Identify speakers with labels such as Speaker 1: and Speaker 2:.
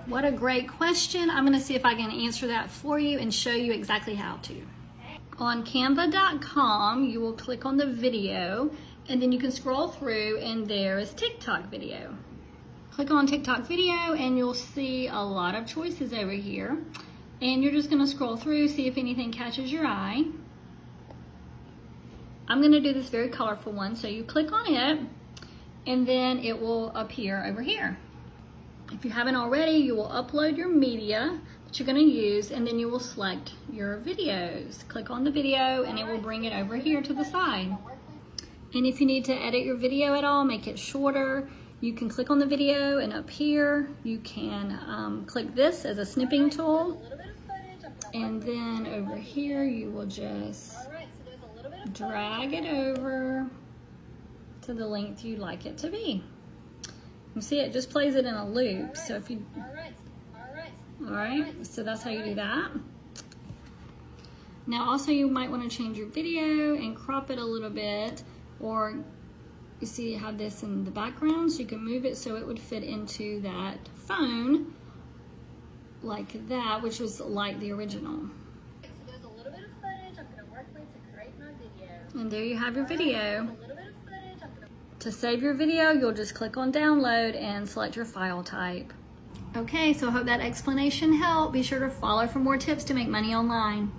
Speaker 1: What a great question. I'm gonna see if I can answer that for you and show you exactly how to. On canva.com, you will click on the video and then you can scroll through and there is TikTok video. Click on TikTok video and you'll see a lot of choices over here. And you're just gonna scroll through, see if anything catches your eye. I'm gonna do this very colorful one, so you click on it and then it will appear over here. If you haven't already, you will upload your media that you're gonna use and then you will select your videos. Click on the video and it will bring it over here to the side. And if you need to edit your video at all, make it shorter, you can click on the video and up here, you can click this as a snipping tool. And then over here, you will just drag it over to the length you'd like it to be. You see it just plays it in a loop. So if you, all right, so that's how you do that. Now also you might want to change your video and crop it a little bit, or you see you have this in the background, so you can move it so it would fit into that phone like that, which was like the original.
Speaker 2: So there's a little bit of footage I'm going to work with to create my video.
Speaker 1: And there you have your video. To save your video, you'll just click on download and select your file type. Okay, so I hope that explanation helped. Be sure to follow for more tips to make money online.